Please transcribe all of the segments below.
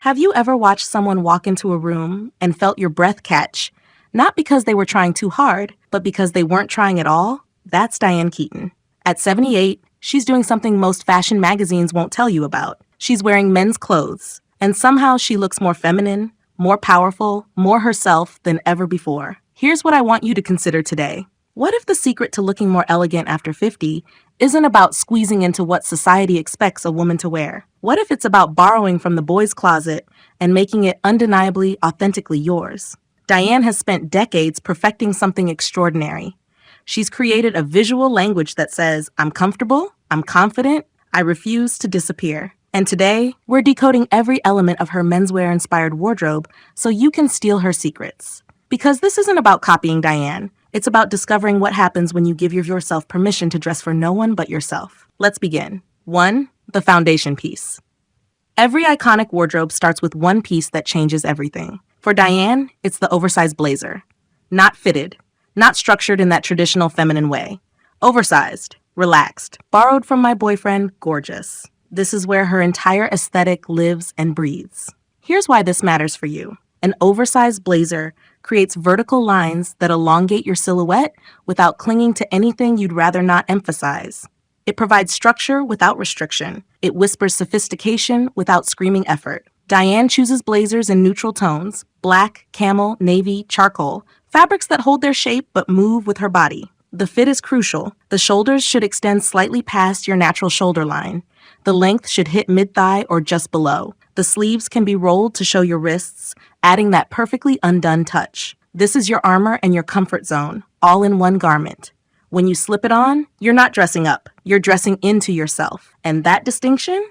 Have you ever watched someone walk into a room and felt your breath catch, not because they were trying too hard, but because they weren't trying at all? That's Diane Keaton. At 78, she's doing something most fashion magazines won't tell you about. She's wearing men's clothes, and somehow she looks more feminine, more powerful, more herself than ever before. Here's what I want you to consider today. What if the secret to looking more elegant after 50 isn't about squeezing into what society expects a woman to wear? What if it's about borrowing from the boys' closet and making it undeniably, authentically yours? Diane has spent decades perfecting something extraordinary. She's created a visual language that says, I'm comfortable, I'm confident, I refuse to disappear. And today, we're decoding every element of her menswear-inspired wardrobe so you can steal her secrets. Because this isn't about copying Diane. It's about discovering what happens when you give yourself permission to dress for no one but yourself. Let's begin. 1. The foundation piece. Every iconic wardrobe starts with one piece that changes everything. For Diane, it's the oversized blazer. Not fitted, not structured in that traditional feminine way. Oversized, relaxed, borrowed from my boyfriend, gorgeous. This is where her entire aesthetic lives and breathes. Here's why this matters for you. An oversized blazer creates vertical lines that elongate your silhouette without clinging to anything you'd rather not emphasize. It provides structure without restriction. It whispers sophistication without screaming effort. Diane chooses blazers in neutral tones: black, camel, navy, charcoal, fabrics that hold their shape but move with her body. The fit is crucial. The shoulders should extend slightly past your natural shoulder line. The length should hit mid-thigh or just below. The sleeves can be rolled to show your wrists, adding that perfectly undone touch. This is your armor and your comfort zone, all in one garment. When you slip it on, you're not dressing up, you're dressing into yourself. And that distinction?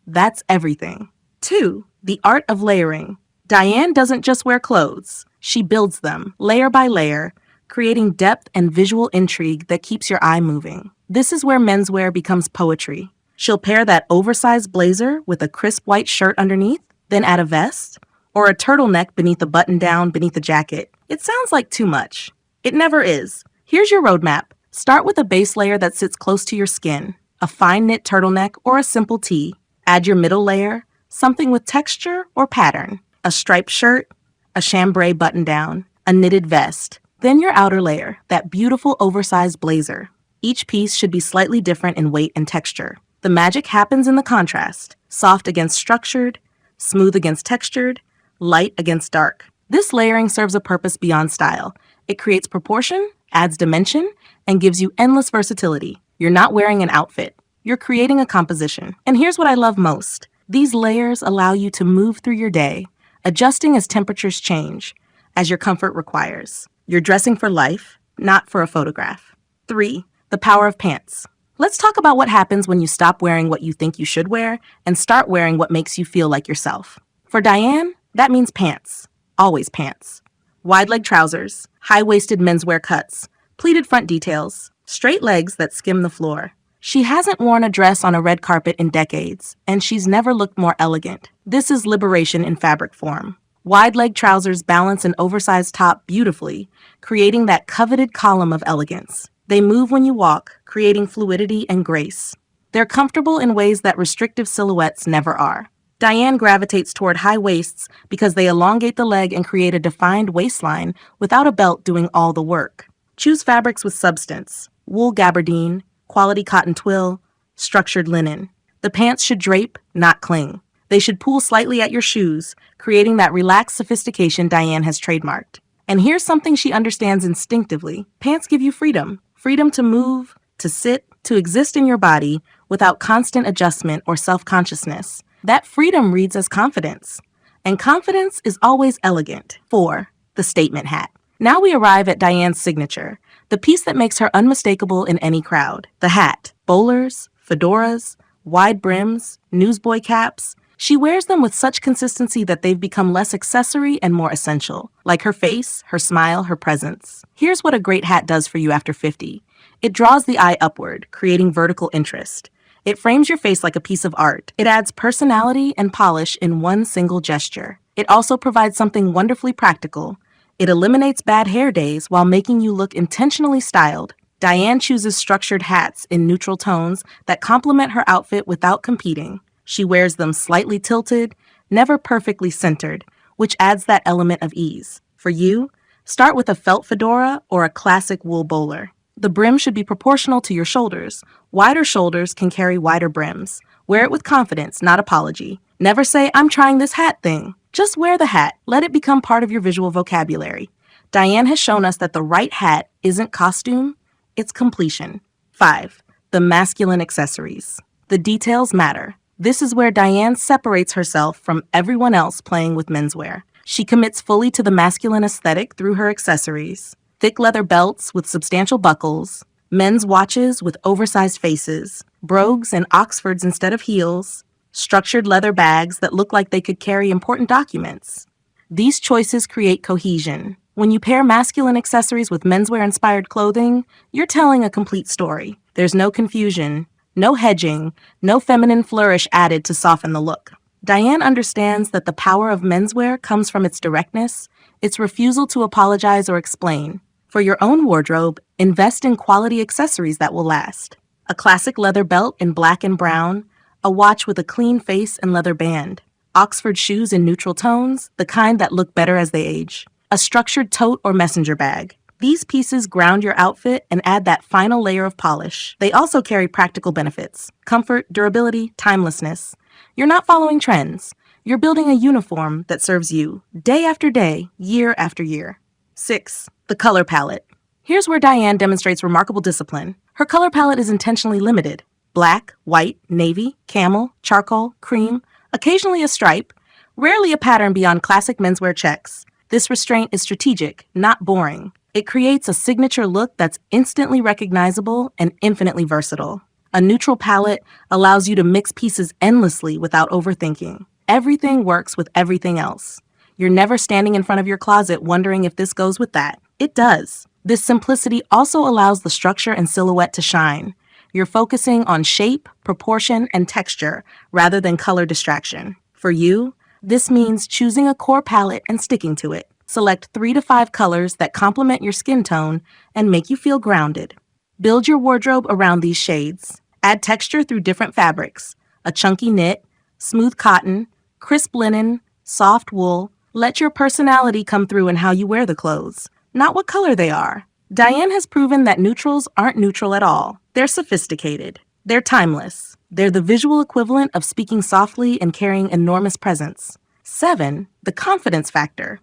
That's everything. 2. The art of layering. Diane doesn't just wear clothes. She builds them, layer by layer, creating depth and visual intrigue that keeps your eye moving. This is where menswear becomes poetry. She'll pair that oversized blazer with a crisp white shirt underneath, then add a vest, or a turtleneck beneath a button-down beneath a jacket. It sounds like too much. It never is. Here's your roadmap. Start with a base layer that sits close to your skin, a fine knit turtleneck or a simple tee. Add your middle layer, something with texture or pattern, a striped shirt, a chambray button-down, a knitted vest. Then your outer layer, that beautiful oversized blazer. Each piece should be slightly different in weight and texture. The magic happens in the contrast, soft against structured, smooth against textured, light against dark. This layering serves a purpose beyond style. It creates proportion, adds dimension, and gives you endless versatility. You're not wearing an outfit. You're creating a composition. And here's what I love most. These layers allow you to move through your day, adjusting as temperatures change, as your comfort requires. You're dressing for life, not for a photograph. 3. The power of pants. Let's talk about what happens when you stop wearing what you think you should wear and start wearing what makes you feel like yourself. For Diane, that means pants. Always pants. Wide-leg trousers, high-waisted menswear cuts, pleated front details, straight legs that skim the floor. She hasn't worn a dress on a red carpet in decades, and she's never looked more elegant. This is liberation in fabric form. Wide-leg trousers balance an oversized top beautifully, creating that coveted column of elegance. They move when you walk, creating fluidity and grace. They're comfortable in ways that restrictive silhouettes never are. Diane gravitates toward high waists because they elongate the leg and create a defined waistline without a belt doing all the work. Choose fabrics with substance: wool gabardine, quality cotton twill, structured linen. The pants should drape, not cling. They should pull slightly at your shoes, creating that relaxed sophistication Diane has trademarked. And here's something she understands instinctively. Pants give you freedom. Freedom to move, to sit, to exist in your body without constant adjustment or self-consciousness. That freedom reads as confidence. And confidence is always elegant. 4. The statement hat. Now we arrive at Diane's signature, the piece that makes her unmistakable in any crowd. The hat. Bowlers, fedoras, wide brims, newsboy caps. She wears them with such consistency that they've become less accessory and more essential, like her face, her smile, her presence. Here's what a great hat does for you after 50. It draws the eye upward, creating vertical interest. It frames your face like a piece of art. It adds personality and polish in one single gesture. It also provides something wonderfully practical. It eliminates bad hair days while making you look intentionally styled. Diane chooses structured hats in neutral tones that complement her outfit without competing. She wears them slightly tilted, never perfectly centered, which adds that element of ease. For you, start with a felt fedora or a classic wool bowler. The brim should be proportional to your shoulders. Wider shoulders can carry wider brims. Wear it with confidence, not apology. Never say, "I'm trying this hat thing." Just wear the hat. Let it become part of your visual vocabulary. Diane has shown us that the right hat isn't costume, it's completion. 5. The masculine accessories. The details matter. This is where Diane separates herself from everyone else playing with menswear. She commits fully to the masculine aesthetic through her accessories. Thick leather belts with substantial buckles, men's watches with oversized faces, brogues and Oxfords instead of heels, structured leather bags that look like they could carry important documents. These choices create cohesion. When you pair masculine accessories with menswear-inspired clothing, you're telling a complete story. There's no confusion, no hedging, no feminine flourish added to soften the look. Diane understands that the power of menswear comes from its directness, its refusal to apologize or explain. For your own wardrobe, invest in quality accessories that will last. A classic leather belt in black and brown, a watch with a clean face and leather band, Oxford shoes in neutral tones, the kind that look better as they age, a structured tote or messenger bag. These pieces ground your outfit and add that final layer of polish. They also carry practical benefits: comfort, durability, timelessness. You're not following trends. You're building a uniform that serves you, day after day, year after year. 6. The color palette. Here's where Diane demonstrates remarkable discipline. Her color palette is intentionally limited. Black, white, navy, camel, charcoal, cream, occasionally a stripe, rarely a pattern beyond classic menswear checks. This restraint is strategic, not boring. It creates a signature look that's instantly recognizable and infinitely versatile. A neutral palette allows you to mix pieces endlessly without overthinking. Everything works with everything else. You're never standing in front of your closet wondering if this goes with that. It does. This simplicity also allows the structure and silhouette to shine. You're focusing on shape, proportion, and texture rather than color distraction. For you, this means choosing a core palette and sticking to it. Select 3 to 5 colors that complement your skin tone and make you feel grounded. Build your wardrobe around these shades. Add texture through different fabrics: a chunky knit, smooth cotton, crisp linen, soft wool. Let your personality come through in how you wear the clothes, not what color they are. Diane has proven that neutrals aren't neutral at all. They're sophisticated. They're timeless. They're the visual equivalent of speaking softly and carrying enormous presence. 7. The confidence factor.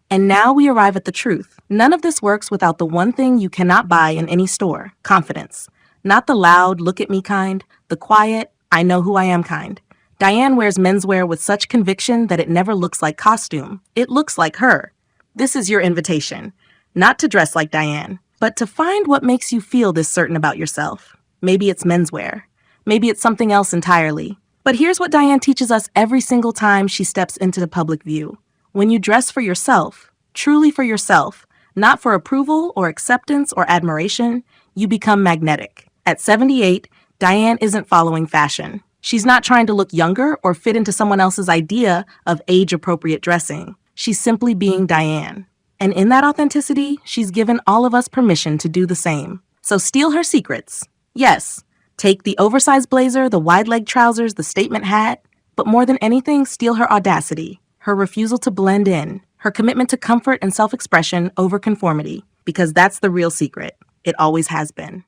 And now we arrive at the truth. None of this works without the one thing you cannot buy in any store: confidence. Not the loud, look at me kind, the quiet, I know who I am kind. Diane wears menswear with such conviction that it never looks like costume. It looks like her. This is your invitation. Not to dress like Diane, but to find what makes you feel this certain about yourself. Maybe it's menswear. Maybe it's something else entirely. But here's what Diane teaches us every single time she steps into the public view. When you dress for yourself, truly for yourself, not for approval or acceptance or admiration, you become magnetic. At 78, Diane isn't following fashion. She's not trying to look younger or fit into someone else's idea of age-appropriate dressing. She's simply being Diane. And in that authenticity, she's given all of us permission to do the same. So steal her secrets. Yes, take the oversized blazer, the wide-leg trousers, the statement hat, but more than anything, steal her audacity, her refusal to blend in, her commitment to comfort and self-expression over conformity, because that's the real secret. It always has been.